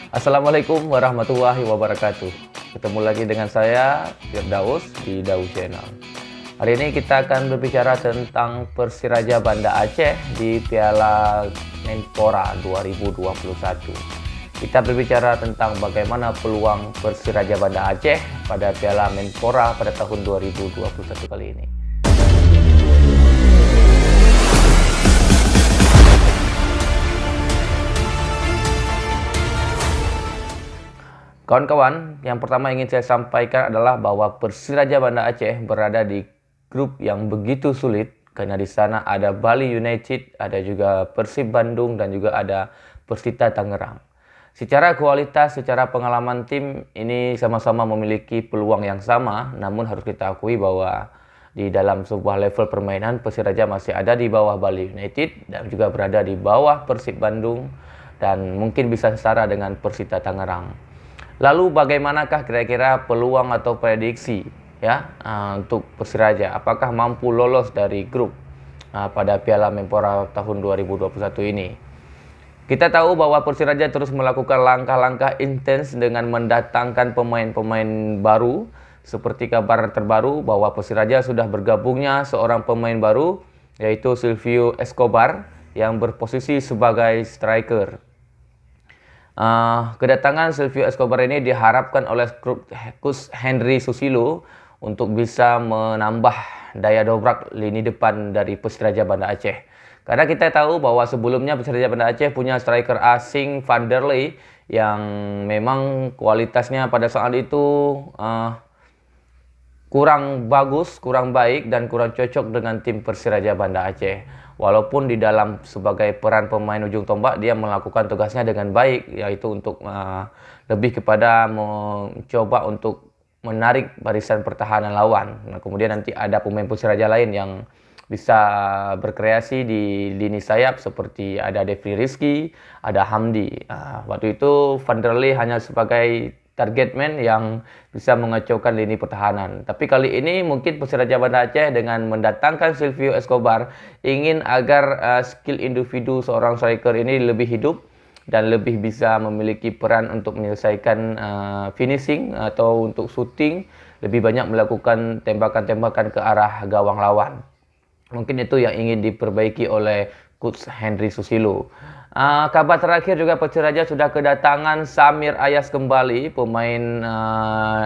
Assalamualaikum warahmatullahi wabarakatuh. Ketemu lagi dengan saya, Firdaus, di Daus Channel. Hari ini kita akan berbicara tentang Persiraja Banda Aceh di Piala Menpora 2021. Kita berbicara tentang bagaimana peluang Persiraja Banda Aceh pada Piala Menpora pada tahun 2021 kali ini. Kawan-kawan, yang pertama ingin saya sampaikan adalah bahwa Persiraja Banda Aceh berada di grup yang begitu sulit karena di sana ada Bali United, ada juga Persib Bandung dan juga ada Persita Tangerang. Secara kualitas, secara pengalaman tim ini sama-sama memiliki peluang yang sama, namun harus kita akui bahwa di dalam sebuah level permainan Persiraja masih ada di bawah Bali United dan juga berada di bawah Persib Bandung dan mungkin bisa setara dengan Persita Tangerang. Lalu bagaimanakah kira-kira peluang atau prediksi untuk Persiraja? Apakah mampu lolos dari grup pada Piala Menpora tahun 2021 ini? Kita tahu bahwa Persiraja terus melakukan langkah-langkah intens dengan mendatangkan pemain-pemain baru. Seperti kabar terbaru bahwa Persiraja sudah bergabungnya seorang pemain baru, yaitu Silvio Escobar yang berposisi sebagai striker. Kedatangan Silvio Escobar ini diharapkan oleh Coach Henry Susilo untuk bisa menambah daya dobrak lini depan dari Persiraja Banda Aceh. Karena kita tahu bahwa sebelumnya Persiraja Banda Aceh punya striker asing Van der Ley yang memang kualitasnya pada saat itu kurang bagus, kurang baik dan kurang cocok dengan tim Persiraja Banda Aceh. Walaupun di dalam sebagai peran pemain ujung tombak dia melakukan tugasnya dengan baik, yaitu untuk lebih kepada mencoba untuk menarik barisan pertahanan lawan. Nah, kemudian nanti ada pemain Persiraja lain yang bisa berkreasi di lini sayap seperti ada Devri Rizky, ada Hamdi. Waktu itu Van der Ley hanya sebagai target man yang bisa mengacaukan lini pertahanan. Tapi kali ini mungkin Persiraja Banda Aceh dengan mendatangkan Silvio Escobar ingin agar skill individu seorang striker ini lebih hidup dan lebih bisa memiliki peran untuk menyelesaikan finishing atau untuk shooting, lebih banyak melakukan tembakan-tembakan ke arah gawang lawan. Mungkin itu yang ingin diperbaiki oleh Coach Henry Susilo. Kabar terakhir juga Persiraja sudah kedatangan Samir Ayas kembali, pemain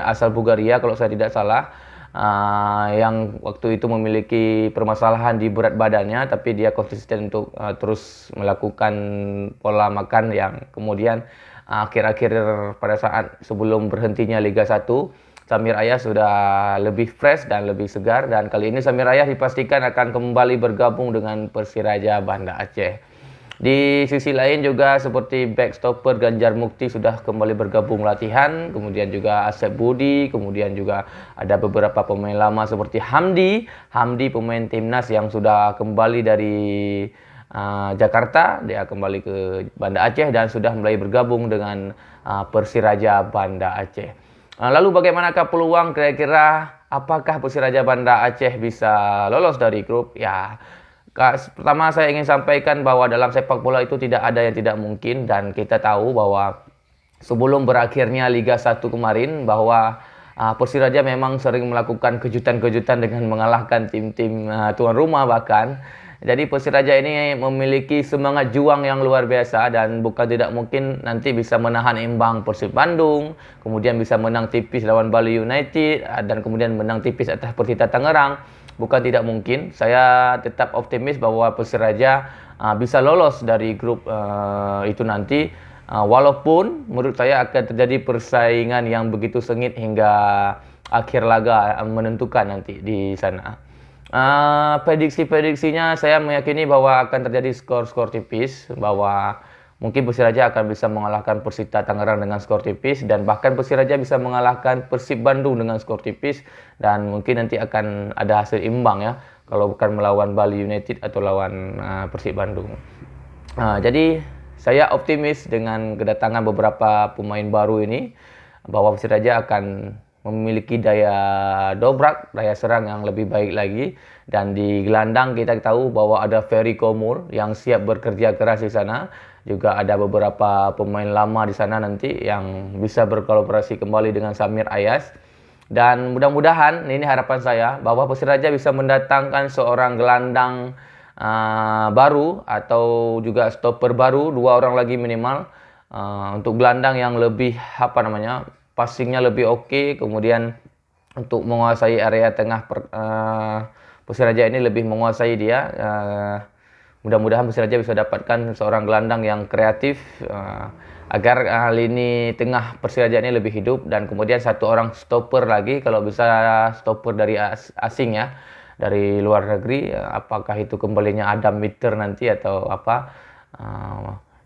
asal Bulgaria kalau saya tidak salah, yang waktu itu memiliki permasalahan di berat badannya, tapi dia konsisten untuk terus melakukan pola makan yang kemudian akhir-akhir pada saat sebelum berhentinya Liga 1, Samir Ayas sudah lebih fresh dan lebih segar, dan kali ini Samir Ayas dipastikan akan kembali bergabung dengan Persiraja Banda Aceh. Di sisi lain juga seperti back stopper Ganjar Mukti sudah kembali bergabung latihan, kemudian juga Asep Budi, kemudian juga ada beberapa pemain lama seperti Hamdi pemain timnas yang sudah kembali dari Jakarta, dia kembali ke Banda Aceh dan sudah mulai bergabung dengan Persiraja Banda Aceh. Lalu bagaimanakah peluang kira-kira apakah Persiraja Banda Aceh bisa lolos dari grup? Ya, pertama saya ingin sampaikan bahwa dalam sepak bola itu tidak ada yang tidak mungkin, dan kita tahu bahwa sebelum berakhirnya Liga 1 kemarin bahwa Persiraja memang sering melakukan kejutan-kejutan dengan mengalahkan tim-tim tuan rumah bahkan. Jadi Persiraja ini memiliki semangat juang yang luar biasa dan bukan tidak mungkin nanti bisa menahan imbang Persib Bandung, kemudian bisa menang tipis lawan Bali United dan kemudian menang tipis atas Persita Tangerang. Bukan tidak mungkin, saya tetap optimis bahwa Persiraja bisa lolos dari grup itu nanti. Walaupun menurut saya akan terjadi persaingan yang begitu sengit hingga akhir laga menentukan nanti di sana. Prediksi-prediksinya saya meyakini bahwa akan terjadi skor-skor tipis, bahwa mungkin Persiraja akan bisa mengalahkan Persita Tangerang dengan skor tipis, dan bahkan Persiraja bisa mengalahkan Persib Bandung dengan skor tipis, dan mungkin nanti akan ada hasil imbang ya, kalau bukan melawan Bali United atau lawan Persib Bandung. Jadi saya optimis dengan kedatangan beberapa pemain baru ini, bahwa Persiraja akan memiliki daya dobrak, daya serang yang lebih baik lagi. Dan di gelandang kita tahu bahwa ada Ferry Komur yang siap bekerja keras di sana. juga ada beberapa pemain lama di sana nanti yang bisa berkolaborasi kembali dengan Samir Ayas. Dan mudah-mudahan, ini harapan saya, bahwa Persiraja bisa mendatangkan seorang gelandang baru atau juga stopper baru, 2 orang lagi minimal, untuk gelandang yang lebih passingnya lebih oke, kemudian untuk menguasai area tengah Persiraja ini lebih menguasai dia. Mudah-mudahan Persiraja bisa dapatkan seorang gelandang yang kreatif, agar lini tengah Persiraja ini lebih hidup, dan kemudian 1 orang stopper lagi, kalau bisa stopper dari asing ya, dari luar negeri, apakah itu kembalinya Adam Mitter nanti atau apa.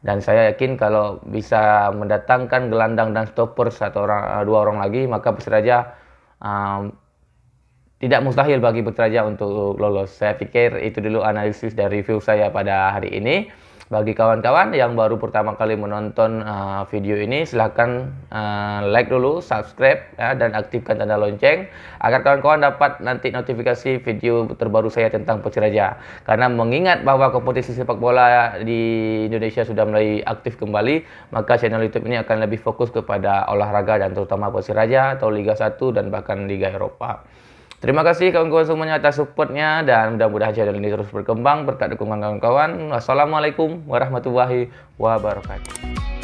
Dan saya yakin kalau bisa mendatangkan gelandang dan stopper 2 orang lagi, maka Persiraja tidak mustahil bagi Persiraja untuk lolos. Saya pikir itu dulu analisis dan review saya pada hari ini. Bagi kawan-kawan yang baru pertama kali menonton video ini, silahkan like dulu, subscribe ya, dan aktifkan tanda lonceng agar kawan-kawan dapat nanti notifikasi video terbaru saya tentang Persiraja. Karena mengingat bahwa kompetisi sepak bola di Indonesia sudah mulai aktif kembali, maka channel YouTube ini akan lebih fokus kepada olahraga dan terutama Persiraja atau Liga 1 dan bahkan Liga Eropa. Terima kasih kawan-kawan semuanya atas supportnya, dan mudah-mudahan channel ini terus berkembang berkat dukungan kawan-kawan. Wassalamualaikum warahmatullahi wabarakatuh.